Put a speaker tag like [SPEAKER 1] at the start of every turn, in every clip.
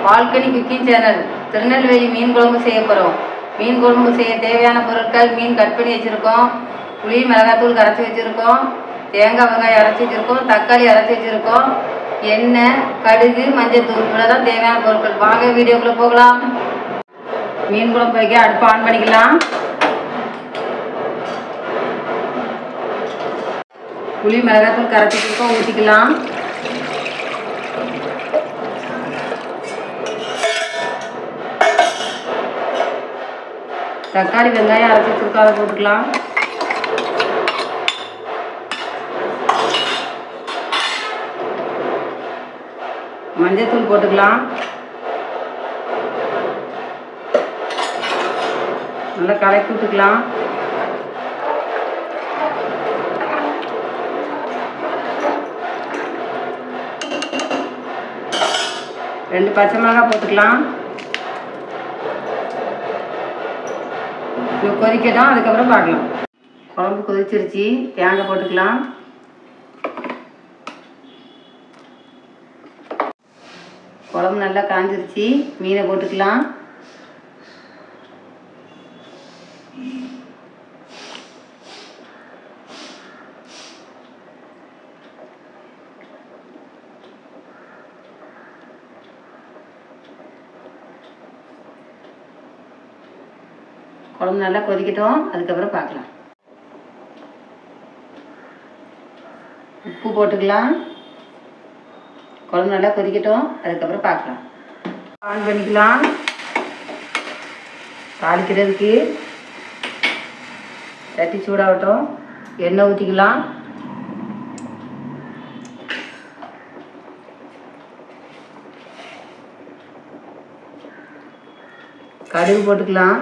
[SPEAKER 1] Balcony cooking channel. Tirunelveli மீன் குழம்பு செய்ய போகிறோம். மீன் குழம்பு செய்ய தேவையான பொருட்கள்: மீன் கட் பண்ணி வச்சுருக்கோம், புளி மிளகாத்தூள் கரைச்சி வச்சுருக்கோம், தேங்காய் வெங்காயம் அரைச்சி வச்சுருக்கோம், தக்காளி அரைச்சி வச்சுருக்கோம், எண்ணெய், கடுகு, மஞ்சள்தூள். இவ்வளோதான் தேவையான பொருட்கள். வாங்க வீடியோக்குள்ளே போகலாம். மீன் குழம்பு வைக்க அடுப்பு ஆன் பண்ணிக்கலாம். புளி மிளகாத்தூள் கரைச்சி வச்சுருக்கோம், ஊற்றிக்கலாம். தக்காளி வெங்காயம் அரைச்சி வச்சுருக்கோம், அதை போட்டுக்கலாம். மஞ்சள்தூள் போட்டுக்கலாம். நல்லா கலக்கி விட்டுக்கலாம். ரெண்டு பச்சை மிளகாய் போட்டுக்கலாம். கொதிக்கட்டும், அதுக்கப்புறம் பார்க்கலாம். குழம்பு கொதிச்சிருச்சு, தேங்காய் போட்டுக்கலாம். குழம்பு நல்லா காஞ்சிருச்சு, மீனை போட்டுக்கலாம். குழம்பு நல்லா கொதிக்கட்டும், அதுக்கப்புறம் பார்க்கலாம். உப்பு போட்டுக்கலாம். குழம்பு நல்லா கொதிக்கட்டும், அதுக்கப்புறம் பார்க்கலாம். ஆன் பண்ணிக்கலாம். தாளிக்கிறதுக்கு சட்டி சூடாகட்டும், எண்ணெய் ஊற்றிக்கலாம். கடுகு போட்டுக்கலாம்.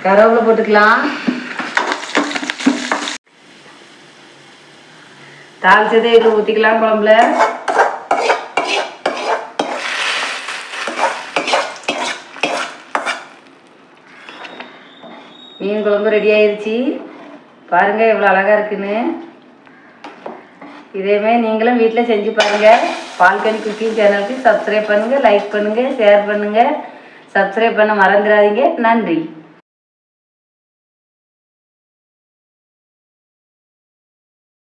[SPEAKER 1] கருவேப்பிலை போட்டுக்கலாம். தாளிச்சதை இதில் ஊற்றிக்கலாம். குழம்புல மீன் குழம்பு ரெடி ஆயிடுச்சு. பாருங்கள் எவ்வளோ அழகாக இருக்குன்னு. இதேமாதிரி நீங்களும் வீட்டில் செஞ்சு பாருங்கள். பால்கனி குக்கிங் சேனலுக்கு சப்ஸ்கிரைப் பண்ணுங்கள், லைக் பண்ணுங்கள், ஷேர் பண்ணுங்கள். சப்ஸ்கிரைப் பண்ண மறந்துடாதீங்க. நன்றி.